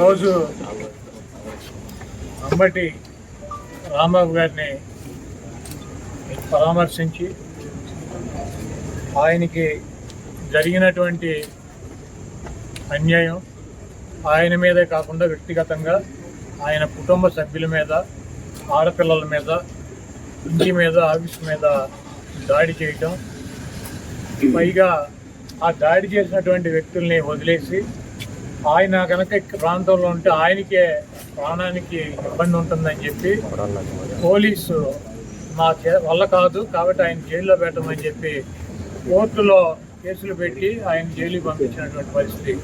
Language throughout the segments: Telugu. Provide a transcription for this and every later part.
రోజు అంబటి రాంబాబు గారిని పరామర్శించి ఆయనకి జరిగినటువంటి అన్యాయం ఆయన మీదే కాకుండా వ్యక్తిగతంగా ఆయన కుటుంబ సభ్యుల మీద, ఆడపిల్లల మీద, ఇంటి మీద, ఆఫీస్ మీద దాడి చేయటం, పైగా ఆ దాడి చేసినటువంటి వ్యక్తుల్ని వదిలేసి ఆయన కనుక ప్రాంతంలో ఉంటే ఆయనకే ప్రాణానికి ఇబ్బంది ఉంటుందని చెప్పి పోలీసు మా వల్ల కాదు కాబట్టి ఆయన జైల్లో పెట్టమని చెప్పి కోర్టులో కేసులు పెట్టి ఆయన జైలుకి పంపించినటువంటి పరిస్థితి.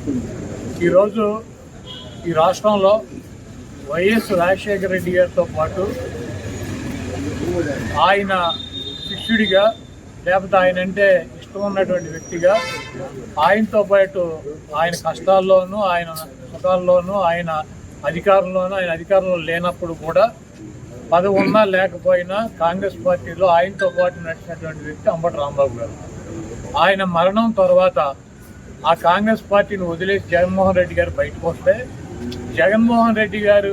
ఈరోజు ఈ రాష్ట్రంలో వైఎస్ రాజశేఖర రెడ్డి గారితో పాటు ఆయన శిష్యుడిగా, లేకపోతే ఆయన అంటే ఇష్టం ఉన్నటువంటి వ్యక్తిగా, ఆయనతో పాటు ఆయన కష్టాల్లోనూ, ఆయన సుఖాల్లోనూ, ఆయన అధికారంలో లేనప్పుడు కూడా పదవి ఉన్నా లేకపోయినా కాంగ్రెస్ పార్టీలో ఆయనతో పాటు నడిచినటువంటి వ్యక్తి అంబటి రాంబాబు గారు. ఆయన మరణం తర్వాత ఆ కాంగ్రెస్ పార్టీని వదిలేసి జగన్మోహన్ రెడ్డి గారు బయటకు వస్తే, జగన్మోహన్ రెడ్డి గారు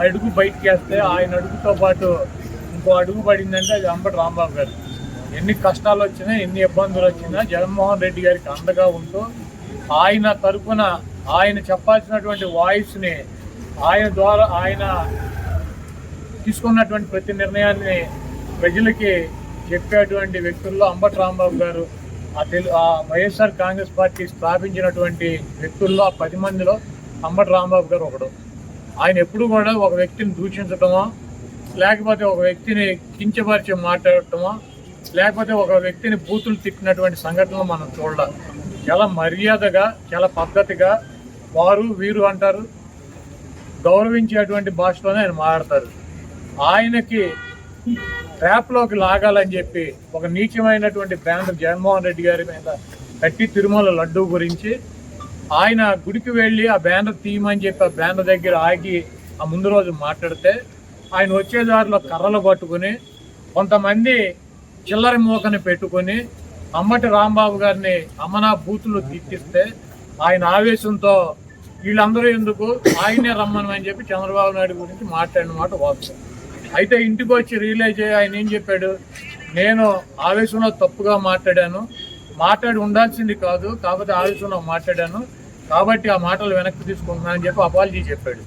అడుగు బయటకు వేస్తే ఆయన అడుగుతో పాటు ఇంకో అడుగు పడిందంటే అది అంబటి రాంబాబు గారు. ఎన్ని కష్టాలు వచ్చినా, ఎన్ని ఇబ్బందులు వచ్చినా జగన్మోహన్ రెడ్డి గారికి అండగా ఉంటూ ఆయన తరఫున ఆయన చెప్పాల్సినటువంటి వాయిస్ని ఆయన ద్వారా ఆయన తీసుకున్నటువంటి ప్రతి నిర్ణయాన్ని ప్రజలకి చెప్పేటువంటి వ్యక్తుల్లో అంబటి రాంబాబు గారు, ఆ వైఎస్ఆర్ కాంగ్రెస్ పార్టీ స్థాపించినటువంటి వ్యక్తుల్లో 10 మందిలో అంబటి రాంబాబు గారు ఒకడు. ఆయన ఎప్పుడు కూడా ఒక వ్యక్తిని దూషించటమో, లేకపోతే ఒక వ్యక్తిని కించపరిచి మాట్లాడటమో, లేకపోతే ఒక వ్యక్తిని బూతులు తిట్టినటువంటి సంఘటనలు మనం చూడాలి. చాలా మర్యాదగా, చాలా పద్ధతిగా వారు వీరు అంటారు, గౌరవించేటువంటి భాషలోనే ఆయన మాట్లాడతారు. ఆయనకి ట్రాప్లోకి లాగాలని చెప్పి ఒక నీచమైనటువంటి బ్యానర్ జగన్మోహన్ రెడ్డి గారి మీద కట్టి తిరుమల లడ్డూ గురించి ఆయన గుడికి వెళ్ళి ఆ బ్యానర్ తీయమని చెప్పి ఆ బ్యానర్ దగ్గర ఆగి ఆ ముందు రోజు మాట్లాడితే, ఆయన వచ్చే దారిలో కర్రలు పట్టుకుని కొంతమంది చిల్లర మూకని పెట్టుకొని అంబటి రాంబాబు గారిని అమ్మనా బూతులు తిట్టిస్తే ఆయన ఆవేశంతో వీళ్ళందరూ ఎందుకు ఆయనే రమ్మని చెప్పి చంద్రబాబు నాయుడు గురించి మాట్లాడిన మాట వాస్తవం. అయితే ఇంటికి వచ్చి రియలైజ్ అయ్యి ఆయన ఏం చెప్పాడు, నేను ఆవేశంలో తప్పుగా మాట్లాడి ఉండాల్సింది కాదు, కాకపోతే ఆవేశంలో మాట్లాడాను కాబట్టి ఆ మాటలు వెనక్కి తీసుకుంటున్నానని చెప్పి అపాలజీ చెప్పాడు.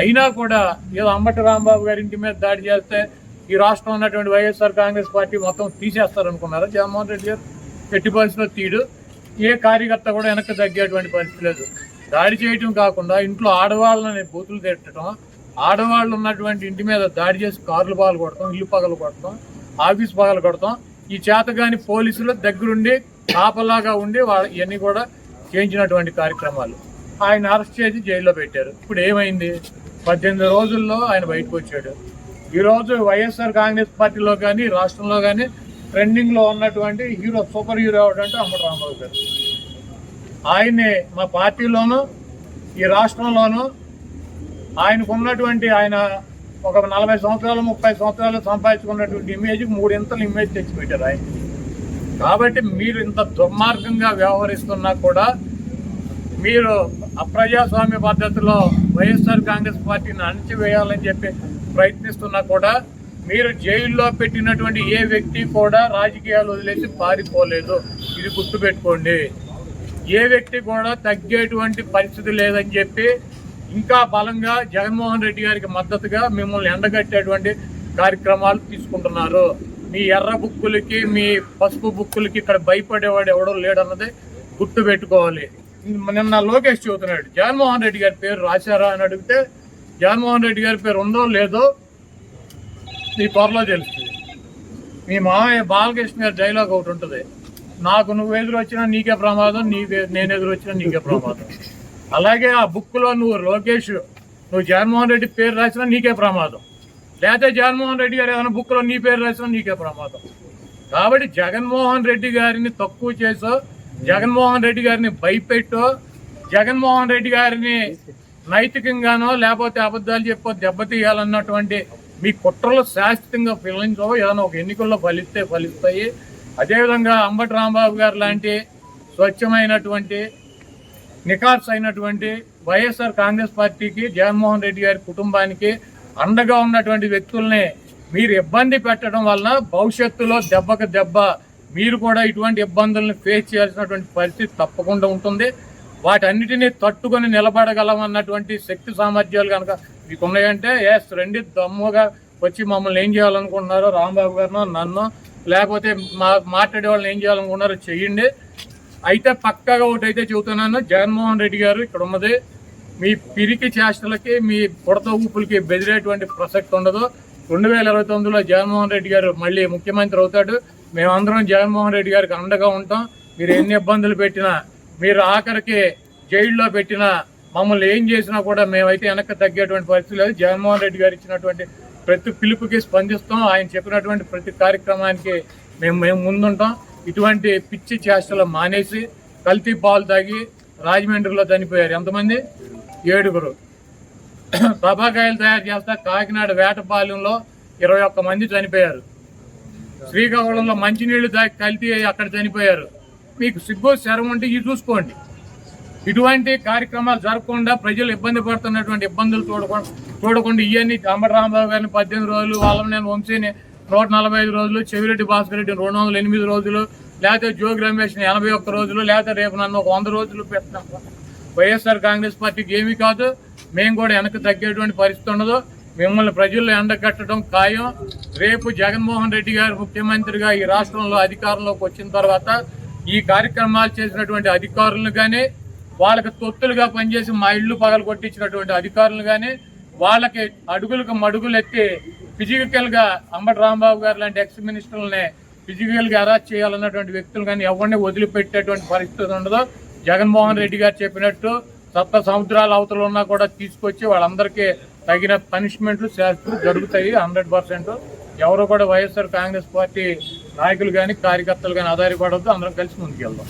అయినా కూడా ఏదో అంబటి రాంబాబు గారి ఇంటి మీద దాడి చేస్తే ఈ రాష్ట్రంలో ఉన్నటువంటి వైఎస్ఆర్ కాంగ్రెస్ పార్టీ మొత్తం తీసేస్తారనుకున్నారా? జగన్మోహన్ రెడ్డి గారు ఎట్టి పరిస్థితిలో తీడు. ఏ కార్యకర్త కూడా వెనక్కి తగ్గేటువంటి పరిస్థితి లేదు. దాడి చేయటం కాకుండా ఇంట్లో ఆడవాళ్ళని బూతులు తిట్టడం, ఆడవాళ్ళు ఉన్నటువంటి ఇంటి మీద దాడి చేసి కార్లు పగలు కొడతాం, ఇల్లు పగలు కొడతాం, ఆఫీస్ పగలు కొడతాం. ఈ చేతగాని పోలీసులు దగ్గరుండి కాపలాగా ఉండి ఇవన్నీ కూడా చేయించినటువంటి కార్యక్రమాలు. ఆయన అరెస్ట్ చేసి జైల్లో పెట్టారు. ఇప్పుడు ఏమైంది? 18 రోజుల్లో ఆయన బయటకు వచ్చాడు. ఈరోజు వైఎస్ఆర్ కాంగ్రెస్ పార్టీలో కానీ రాష్ట్రంలో కానీ ట్రెండింగ్లో ఉన్నటువంటి హీరో, సూపర్ హీరో ఎవడంటే అంబటి రాంబాబు గారు. ఆయన్ని మా పార్టీలోనూ ఈ రాష్ట్రంలోనూ ఆయనకు ఉన్నటువంటి ఆయన ఒక 40 సంవత్సరాలు 30 సంవత్సరాలు సంపాదించుకున్నటువంటి ఇమేజ్కి 3 ఇమేజ్ తెచ్చిపెట్టారు ఆయన. కాబట్టి మీరు ఇంత దుర్మార్గంగా వ్యవహరిస్తున్నా కూడా, మీరు అప్రజాస్వామ్య పద్ధతిలో వైఎస్ఆర్ కాంగ్రెస్ పార్టీని అణచివేయాలని చెప్పి ప్రయత్నిస్తున్నా కూడా, మీరు జైల్లో పెట్టినటువంటి ఏ వ్యక్తి కూడా రాజకీయాలు వదిలేసి పారిపోలేదు. ఇది గుర్తుపెట్టుకోండి. ఏ వ్యక్తి కూడా తగ్గేటువంటి పరిస్థితి లేదని చెప్పి ఇంకా బలంగా జగన్మోహన్ రెడ్డి గారికి మద్దతుగా మిమ్మల్ని ఎండగట్టేటువంటి కార్యక్రమాలు తీసుకుంటున్నారు. మీ ఎర్ర బుక్కులకి, మీ పసుపు బుక్కులకి ఇక్కడ భయపడేవాడు ఎవడో లేడన్నది గుర్తుపెట్టుకోవాలి. నిన్న లోకేష్ చెబుతున్నాడు, జగన్మోహన్ రెడ్డి గారి పేరు రాశారా అని అడిగితే, జగన్మోహన్ రెడ్డి గారి పేరు ఉందో లేదో మీ త్వరలో తెలుస్తుంది. మీ మామయ్య బాలకృష్ణ గారి డైలాగ్ ఒకటి ఉంటుంది, నాకు నువ్వు ఎదురొచ్చినా నీకే ప్రమాదం, నేను ఎదురొచ్చినా నీకే ప్రమాదం. అలాగే ఆ బుక్లో నువ్వు జగన్మోహన్ రెడ్డి పేరు రాసినా నీకే ప్రమాదం, లేకపోతే జగన్మోహన్ రెడ్డి గారు ఏదైనా బుక్లో నీ పేరు రాసినా నీకే ప్రమాదం. కాబట్టి జగన్మోహన్ రెడ్డి గారిని తక్కువ చేసో, జగన్మోహన్ రెడ్డి గారిని భయపెట్టో, జగన్మోహన్ రెడ్డి గారిని నైతికంగానో లేకపోతే అబద్ధాలు చెప్పో దెబ్బతీయాలన్నటువంటి మీ కుట్రలు శాశ్వతంగా ఫలించవు. ఏదైనా ఒక ఎన్నికల్లో ఫలిస్తాయి. అదేవిధంగా అంబటి రాంబాబు గారు లాంటి స్వచ్ఛమైనటువంటి నిఖార్స్ అయినటువంటి వైఎస్ఆర్ కాంగ్రెస్ పార్టీకి, జగన్మోహన్ రెడ్డి గారి కుటుంబానికి అండగా ఉన్నటువంటి వ్యక్తుల్ని మీరు ఇబ్బంది పెట్టడం వలన భవిష్యత్తులో దెబ్బకు దెబ్బ మీరు కూడా ఇటువంటి ఇబ్బందులను ఫేస్ చేయాల్సినటువంటి పరిస్థితి తప్పకుండా ఉంటుంది. వాటన్నిటినీ తట్టుకొని నిలబడగలమన్నటువంటి శక్తి సామర్థ్యాలు కనుక మీకు ఉన్నాయంటే ఎస్ రండి, దమ్ముగా వచ్చి మమ్మల్ని ఏం చేయాలనుకుంటున్నారో రాంబాబు గారినో నన్ను లేకపోతే మాట్లాడే వాళ్ళని ఏం చేయాలనుకుంటున్నారో చెయ్యండి. అయితే పక్కాగా ఒకటైతే చెబుతున్నాను, జగన్మోహన్ రెడ్డి గారు ఇక్కడ ఉన్నది మీ పిరికి చేష్టలకి, మీ బుడత ఊపులకి బెదిరేటువంటి ప్రసక్తి ఉండదు. 2029లో జగన్మోహన్ రెడ్డి గారు మళ్ళీ ముఖ్యమంత్రి అవుతాడు. మేమందరం జగన్మోహన్ రెడ్డి గారికి అండగా ఉంటాం. మీరు ఎన్ని ఇబ్బందులు పెట్టినా, మీరు ఆఖరికి జైల్లో పెట్టినా, మమ్మల్ని ఏం చేసినా కూడా మేమైతే వెనక్కి తగ్గేటువంటి పరిస్థితి లేదు. జగన్మోహన్ రెడ్డి గారు ఇచ్చినటువంటి ప్రతి పిలుపుకి స్పందిస్తాం. ఆయన చెప్పినటువంటి ప్రతి కార్యక్రమానికి మేము ముందుంటాం. ఇటువంటి పిచ్చి చేష్టలు మానేసి కల్తీ పాలు తాగి రాజమండ్రిలో చనిపోయారు ఎంతమంది? 7. టబాకాయలు తయారు చేస్తా కాకినాడ వేటపాలెంలో 21 మంది చనిపోయారు. శ్రీకాకుళంలో మంచినీళ్లు తాగి కల్తీ అక్కడ చనిపోయారు. మీకు సిగ్గు శరం ఉంటే ఇది చూసుకోండి. ఇటువంటి కార్యక్రమాలు జరగకుండా ప్రజలు ఇబ్బంది పడుతున్నటువంటి ఇబ్బందులు చూడకుండా ఇవన్నీ అంబటి రాంబాబు గారిని 18 రోజులు, వాళ్ళని వంశీని 145 రోజులు, చెవిరెడ్డి భాస్కర్ రెడ్డి 208 రోజులు, లేకపోతే జోగి రమేష్ని 81 రోజులు, లేకపోతే రేపు నన్ను 100 రోజులు పెట్టిన వైఎస్ఆర్ కాంగ్రెస్ పార్టీకి ఏమీ కాదు. మేము కూడా వెనక్కి తగ్గేటువంటి పరిస్థితి ఉండదు. మిమ్మల్ని ప్రజల్లో ఎండగట్టడం ఖాయం. రేపు జగన్మోహన్ రెడ్డి గారు ముఖ్యమంత్రిగా ఈ రాష్ట్రంలో అధికారంలోకి వచ్చిన తర్వాత ఈ కార్యక్రమాలు చేసినటువంటి అధికారులను కానీ, వాళ్ళకి తొత్తులుగా పనిచేసి మా ఇళ్లు పగలు కొట్టించినటువంటి అధికారులు కానీ, వాళ్ళకి అడుగులకు మడుగులు ఎత్తి ఫిజికల్గా అంబటి రాంబాబు గారు లాంటి ఎక్స్ మినిస్టర్లని ఫిజికల్గా అరెస్ట్ చేయాలన్నటువంటి వ్యక్తులు కానీ ఎవరిని వదిలిపెట్టేటువంటి పరిస్థితి ఉండదు. జగన్మోహన్ రెడ్డి గారు చెప్పినట్టు సప్త సముద్రాల అవతలు ఉన్నా కూడా తీసుకొచ్చి వాళ్ళందరికీ తగిన పనిష్మెంట్లు శాస్త్రాలు జరుగుతాయి 100%. ఎవరు కూడా వైఎస్ఆర్ కాంగ్రెస్ పార్టీ నాయకులు కానీ కార్యకర్తలు కానీ ఆధారపడవద్దు. అందరం కలిసి ముందుకెళ్దాం.